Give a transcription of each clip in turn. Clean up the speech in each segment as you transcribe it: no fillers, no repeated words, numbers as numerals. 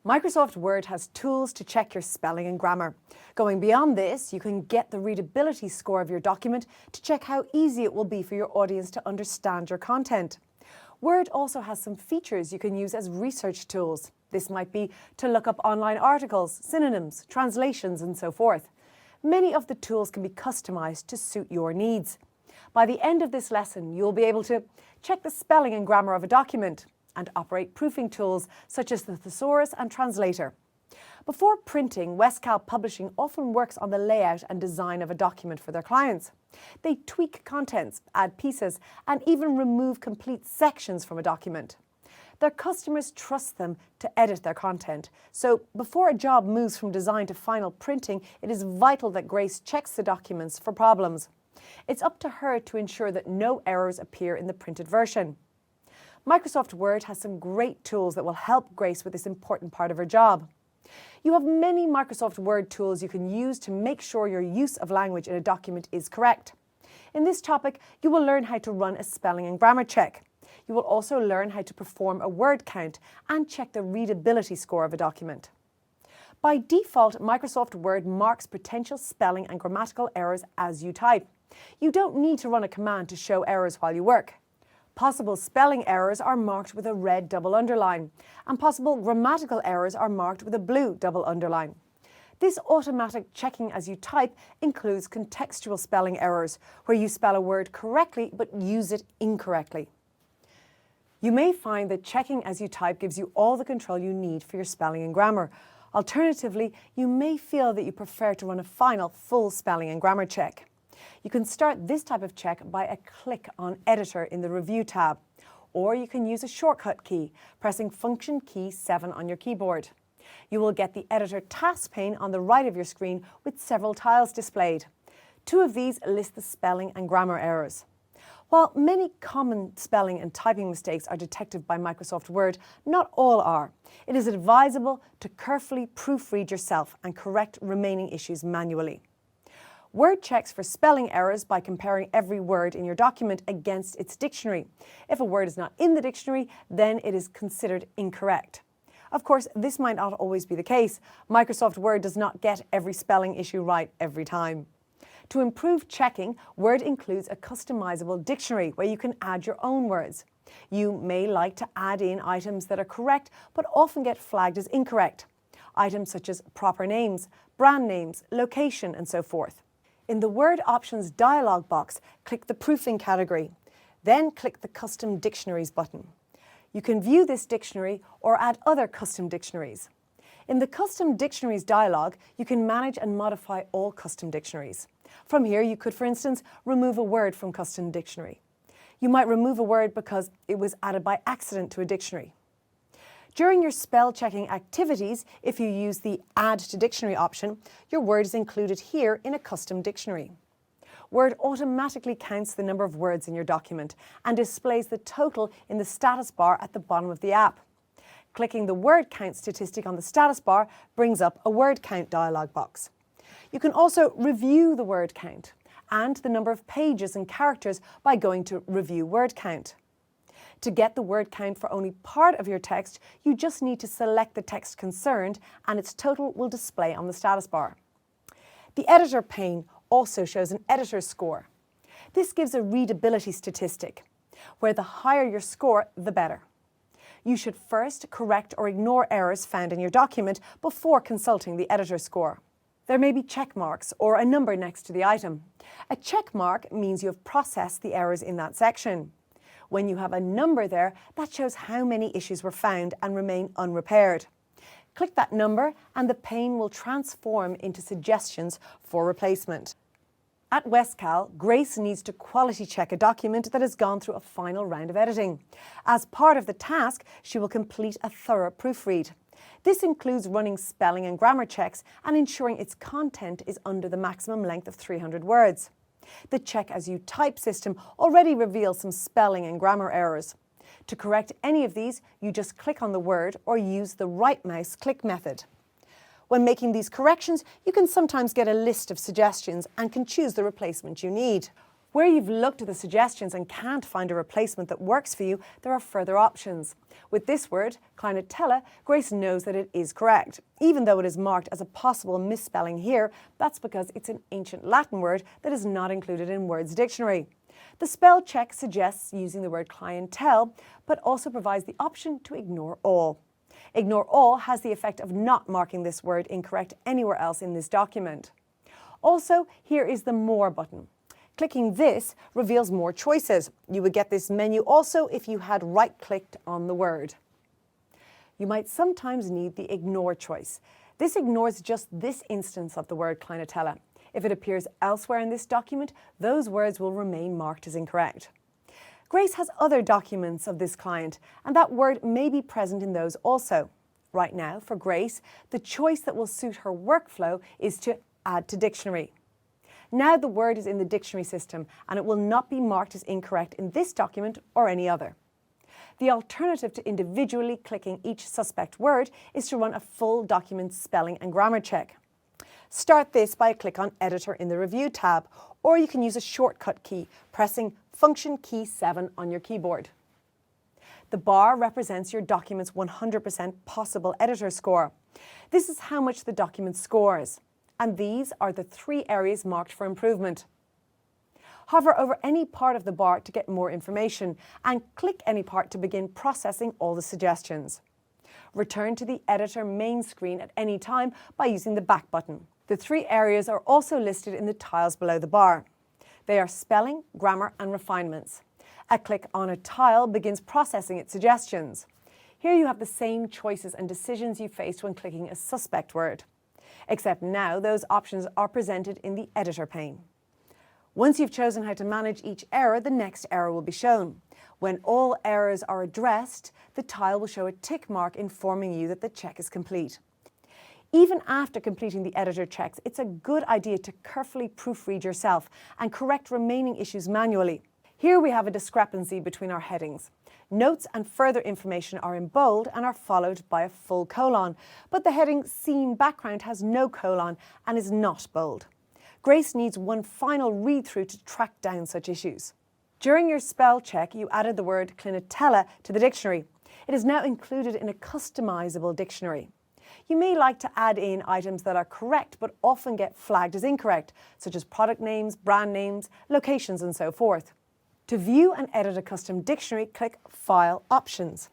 Microsoft Word has tools to check your spelling and grammar. Going beyond this, you can get the readability score of your document to check how easy it will be for your audience to understand your content. Word also has some features you can use as research tools. This might be to look up online articles, synonyms, translations, and so forth. Many of the tools can be customized to suit your needs. By the end of this lesson, you'll be able to check the spelling and grammar of a document and operate proofing tools such as the thesaurus and translator. Before printing, Westcal Publishing often works on the layout and design of a document for their clients. They tweak contents, add pieces, and even remove complete sections from a document. Their customers trust them to edit their content, so before a job moves from design to final printing, it is vital that Grace checks the documents for problems. It's up to her to ensure that no errors appear in the printed version. Microsoft Word has some great tools that will help Grace with this important part of her job. You have many Microsoft Word tools you can use to make sure your use of language in a document is correct. In this topic, you will learn how to run a spelling and grammar check. You will also learn how to perform a word count and check the readability score of a document. By default, Microsoft Word marks potential spelling and grammatical errors as you type. You don't need to run a command to show errors while you work. Possible spelling errors are marked with a red double underline, and possible grammatical errors are marked with a blue double underline. This automatic checking as you type includes contextual spelling errors, where you spell a word correctly but use it incorrectly. You may find that checking as you type gives you all the control you need for your spelling and grammar. Alternatively, you may feel that you prefer to run a final full spelling and grammar check. You can start this type of check by a click on Editor in the Review tab, or you can use a shortcut key, pressing Function key 7 on your keyboard. You will get the Editor task pane on the right of your screen with several tiles displayed. 2 of these list the spelling and grammar errors. While many common spelling and typing mistakes are detected by Microsoft Word, not all are. It is advisable to carefully proofread yourself and correct remaining issues manually. Word checks for spelling errors by comparing every word in your document against its dictionary. If a word is not in the dictionary, then it is considered incorrect. Of course, this might not always be the case. Microsoft Word does not get every spelling issue right every time. To improve checking, Word includes a customizable dictionary where you can add your own words. You may like to add in items that are correct but often get flagged as incorrect. Items such as proper names, brand names, location, and so forth. In the Word Options dialog box, click the Proofing category. Then click the Custom Dictionaries button. You can view this dictionary or add other custom dictionaries. In the Custom Dictionaries dialog, you can manage and modify all custom dictionaries. From here, you could, for instance, remove a word from Custom Dictionary. You might remove a word because it was added by accident to a dictionary. During your spell checking activities, if you use the Add to Dictionary option, your word is included here in a custom dictionary. Word automatically counts the number of words in your document and displays the total in the status bar at the bottom of the app. Clicking the word count statistic on the status bar brings up a word count dialog box. You can also review the word count and the number of pages and characters by going to Review Word Count. To get the word count for only part of your text, you just need to select the text concerned and its total will display on the status bar. The Editor pane also shows an editor score. This gives a readability statistic, where the higher your score, the better. You should first correct or ignore errors found in your document before consulting the editor score. There may be check marks or a number next to the item. A check mark means you have processed the errors in that section. When you have a number there, that shows how many issues were found and remain unrepaired. Click that number and the pane will transform into suggestions for replacement. At Westcal, Grace needs to quality check a document that has gone through a final round of editing. As part of the task, she will complete a thorough proofread. This includes running spelling and grammar checks and ensuring its content is under the maximum length of 300 words. The Check as you type system already reveals some spelling and grammar errors. To correct any of these, you just click on the word or use the right mouse click method. When making these corrections, you can sometimes get a list of suggestions and can choose the replacement you need. Where you've looked at the suggestions and can't find a replacement that works for you, there are further options. With this word, clientele, Grace knows that it is correct. Even though it is marked as a possible misspelling here, that's because it's an ancient Latin word that is not included in Word's dictionary. The spell check suggests using the word clientele, but also provides the option to ignore all. Ignore all has the effect of not marking this word incorrect anywhere else in this document. Also, here is the More button. Clicking this reveals more choices. You would get this menu also if you had right-clicked on the word. You might sometimes need the Ignore choice. This ignores just this instance of the word clientele. If it appears elsewhere in this document, those words will remain marked as incorrect. Grace has other documents of this client, and that word may be present in those also. Right now, for Grace, the choice that will suit her workflow is to Add to Dictionary. Now the word is in the dictionary system and it will not be marked as incorrect in this document or any other. The alternative to individually clicking each suspect word is to run a full document spelling and grammar check. Start this by a click on Editor in the Review tab, or you can use a shortcut key, pressing Function key 7 on your keyboard. The bar represents your document's 100% possible editor score. This is how much the document scores. And these are the 3 areas marked for improvement. Hover over any part of the bar to get more information and click any part to begin processing all the suggestions. Return to the editor main screen at any time by using the back button. The 3 areas are also listed in the tiles below the bar. They are spelling, grammar and refinements. A click on a tile begins processing its suggestions. Here you have the same choices and decisions you faced when clicking a suspect word. Except now those options are presented in the editor pane. Once you've chosen how to manage each error, the next error will be shown. When all errors are addressed, the tile will show a tick mark informing you that the check is complete. Even after completing the editor checks, it's a good idea to carefully proofread yourself and correct remaining issues manually. Here we have a discrepancy between our headings. Notes and further information are in bold and are followed by a full colon, but the heading Scene Background has no colon and is not bold. Grace needs one final read-through to track down such issues. During your spell check, you added the word clientele to the dictionary. It is now included in a customizable dictionary. You may like to add in items that are correct but often get flagged as incorrect, such as product names, brand names, locations and so forth. To view and edit a custom dictionary, click File Options.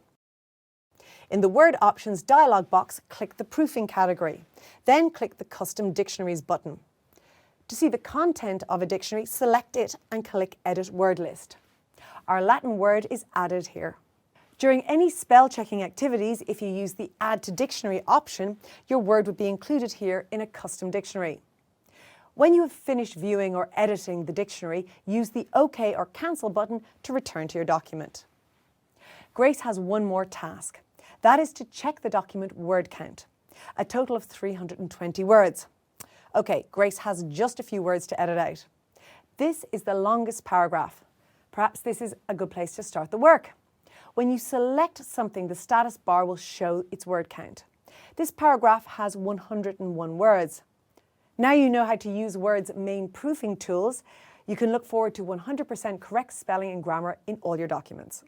In the Word Options dialog box, click the Proofing category. Then click the Custom Dictionaries button. To see the content of a dictionary, select it and click Edit Word List. Our Latin word is added here. During any spell checking activities, if you use the Add to Dictionary option, your word would be included here in a custom dictionary. When you have finished viewing or editing the dictionary, use the OK or Cancel button to return to your document. Grace has one more task. That is to check the document word count, a total of 320 words. OK, Grace has just a few words to edit out. This is the longest paragraph. Perhaps this is a good place to start the work. When you select something, the status bar will show its word count. This paragraph has 101 words. Now you know how to use Word's main proofing tools. You can look forward to 100% correct spelling and grammar in all your documents.